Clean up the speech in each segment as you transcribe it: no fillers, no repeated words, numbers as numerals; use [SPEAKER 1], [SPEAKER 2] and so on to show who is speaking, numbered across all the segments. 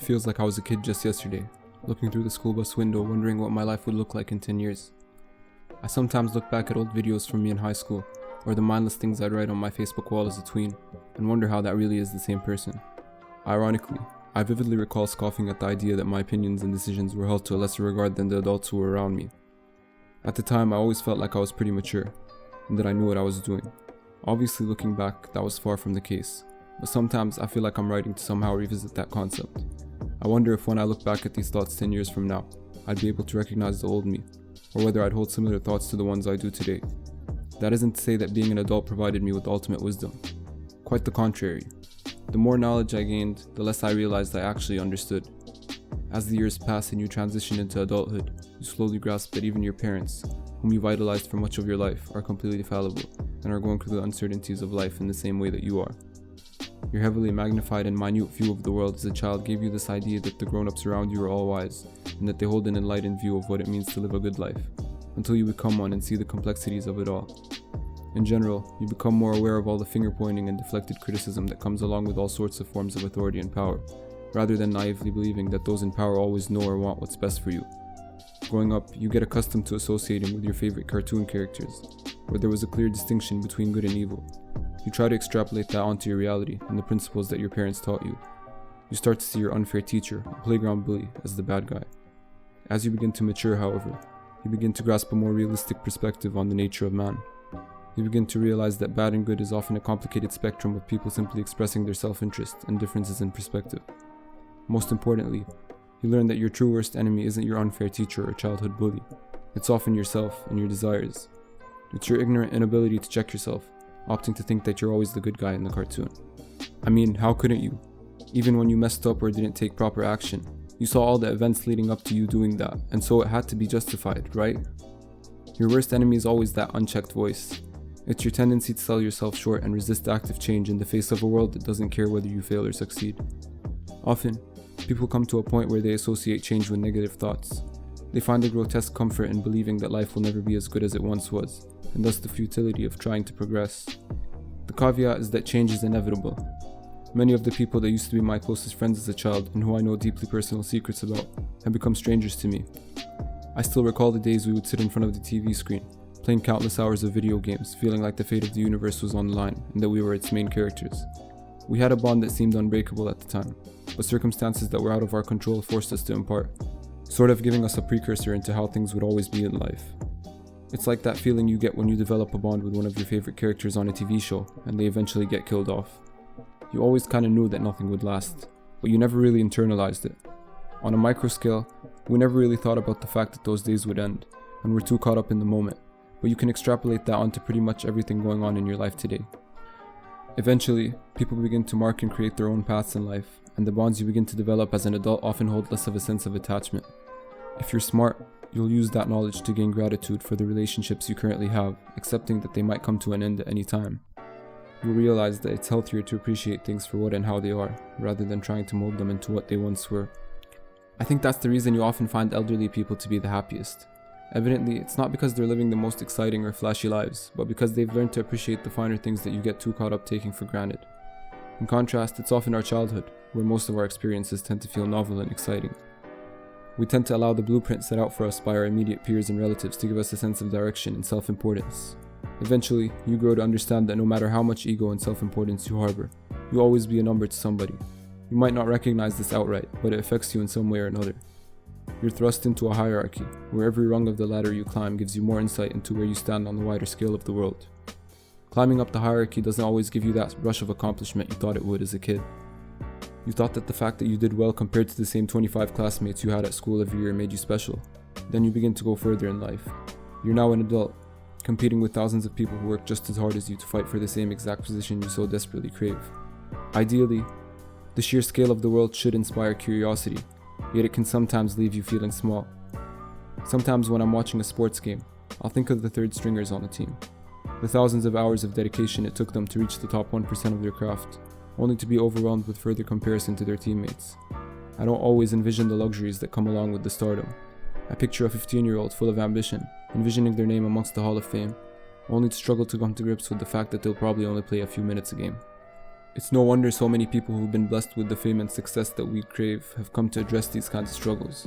[SPEAKER 1] It feels like I was a kid just yesterday, looking through the school bus window wondering what my life would look like in 10 years. I sometimes look back at old videos from me in high school, or the mindless things I'd write on my Facebook wall as a tween, and wonder how that really is the same person. Ironically, I vividly recall scoffing at the idea that my opinions and decisions were held to a lesser regard than the adults who were around me. At the time, I always felt like I was pretty mature, and that I knew what I was doing. Obviously, looking back, that was far from the case, but sometimes I feel like I'm writing to somehow revisit that concept. I wonder if when I look back at these thoughts 10 years from now, I'd be able to recognize the old me, or whether I'd hold similar thoughts to the ones I do today. That isn't to say that being an adult provided me with ultimate wisdom. Quite the contrary. The more knowledge I gained, the less I realized I actually understood. As the years pass and you transition into adulthood, you slowly grasp that even your parents, whom you idolized for much of your life, are completely fallible and are going through the uncertainties of life in the same way that you are. Your heavily magnified and minute view of the world as a child gave you this idea that the grown-ups around you are all wise, and that they hold an enlightened view of what it means to live a good life, until you become one and see the complexities of it all. In general, you become more aware of all the finger-pointing and deflected criticism that comes along with all sorts of forms of authority and power, rather than naively believing that those in power always know or want what's best for you. Growing up, you get accustomed to associating with your favorite cartoon characters, where there was a clear distinction between good and evil. You try to extrapolate that onto your reality and the principles that your parents taught you. You start to see your unfair teacher, a playground bully, as the bad guy. As you begin to mature, however, you begin to grasp a more realistic perspective on the nature of man. You begin to realize that bad and good is often a complicated spectrum of people simply expressing their self-interest and differences in perspective. Most importantly, you learn that your true worst enemy isn't your unfair teacher or childhood bully. It's often yourself and your desires. It's your ignorant inability to check yourself, opting to think that you're always the good guy in the cartoon. I mean, how couldn't you? Even when you messed up or didn't take proper action, you saw all the events leading up to you doing that, and so it had to be justified, right? Your worst enemy is always that unchecked voice. It's your tendency to sell yourself short and resist active change in the face of a world that doesn't care whether you fail or succeed. Often, people come to a point where they associate change with negative thoughts. They find a grotesque comfort in believing that life will never be as good as it once was, and thus the futility of trying to progress. The caveat is that change is inevitable. Many of the people that used to be my closest friends as a child and who I know deeply personal secrets about have become strangers to me. I still recall the days we would sit in front of the TV screen, playing countless hours of video games, feeling like the fate of the universe was on the line and that we were its main characters. We had a bond that seemed unbreakable at the time, but circumstances that were out of our control forced us to impart, sort of giving us a precursor into how things would always be in life. It's like that feeling you get when you develop a bond with one of your favorite characters on a TV show and they eventually get killed off. You always kinda knew that nothing would last, but you never really internalized it. On a micro scale, we never really thought about the fact that those days would end, and we're too caught up in the moment, but you can extrapolate that onto pretty much everything going on in your life today. Eventually, people begin to mark and create their own paths in life, and the bonds you begin to develop as an adult often hold less of a sense of attachment. If you're smart, you'll use that knowledge to gain gratitude for the relationships you currently have, accepting that they might come to an end at any time. You'll realize that it's healthier to appreciate things for what and how they are, rather than trying to mold them into what they once were. I think that's the reason you often find elderly people to be the happiest. Evidently, it's not because they're living the most exciting or flashy lives, but because they've learned to appreciate the finer things that you get too caught up taking for granted. In contrast, it's often our childhood, where most of our experiences tend to feel novel and exciting. We tend to allow the blueprint set out for us by our immediate peers and relatives to give us a sense of direction and self-importance. Eventually, you grow to understand that no matter how much ego and self-importance you harbor, you'll always be a number to somebody. You might not recognize this outright, but it affects you in some way or another. You're thrust into a hierarchy, where every rung of the ladder you climb gives you more insight into where you stand on the wider scale of the world. Climbing up the hierarchy doesn't always give you that rush of accomplishment you thought it would as a kid. You thought that the fact that you did well compared to the same 25 classmates you had at school every year made you special. Then you begin to go further in life. You're now an adult, competing with thousands of people who work just as hard as you to fight for the same exact position you so desperately crave. Ideally, the sheer scale of the world should inspire curiosity, yet it can sometimes leave you feeling small. Sometimes when I'm watching a sports game, I'll think of the third stringers on the team. The thousands of hours of dedication it took them to reach the top 1% of their craft, only to be overwhelmed with further comparison to their teammates. I don't always envision the luxuries that come along with the stardom. I picture a 15-year-old full of ambition, envisioning their name amongst the Hall of Fame, only to struggle to come to grips with the fact that they'll probably only play a few minutes a game. It's no wonder so many people who've been blessed with the fame and success that we crave have come to address these kinds of struggles.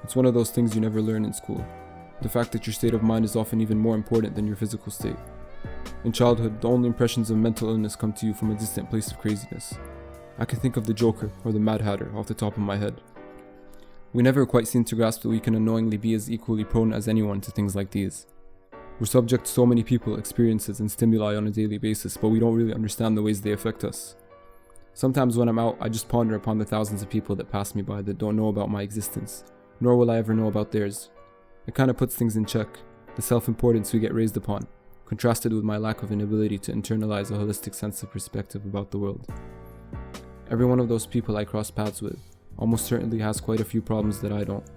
[SPEAKER 1] It's one of those things you never learn in school. The fact that your state of mind is often even more important than your physical state. In childhood, the only impressions of mental illness come to you from a distant place of craziness. I can think of the Joker or the Mad Hatter off the top of my head. We never quite seem to grasp that we can unknowingly be as equally prone as anyone to things like these. We're subject to so many people, experiences, and stimuli on a daily basis, but we don't really understand the ways they affect us. Sometimes when I'm out, I just ponder upon the thousands of people that pass me by that don't know about my existence, nor will I ever know about theirs. It kind of puts things in check, the self-importance we get raised upon, contrasted with my lack of inability to internalize a holistic sense of perspective about the world. Every one of those people I cross paths with almost certainly has quite a few problems that I don't.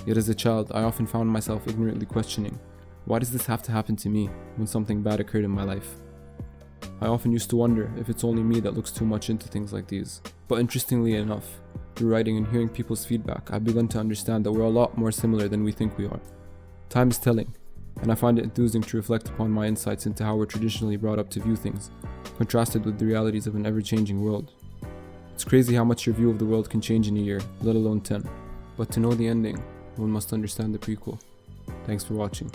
[SPEAKER 1] Yet as a child, I often found myself ignorantly questioning, why does this have to happen to me when something bad occurred in my life? I often used to wonder if it's only me that looks too much into things like these. But interestingly enough, through writing and hearing people's feedback, I've begun to understand that we're a lot more similar than we think we are. Time is telling, and I find it enthusing to reflect upon my insights into how we're traditionally brought up to view things, contrasted with the realities of an ever-changing world. It's crazy how much your view of the world can change in a year, let alone 10. But to know the ending, one must understand the prequel. Thanks for watching.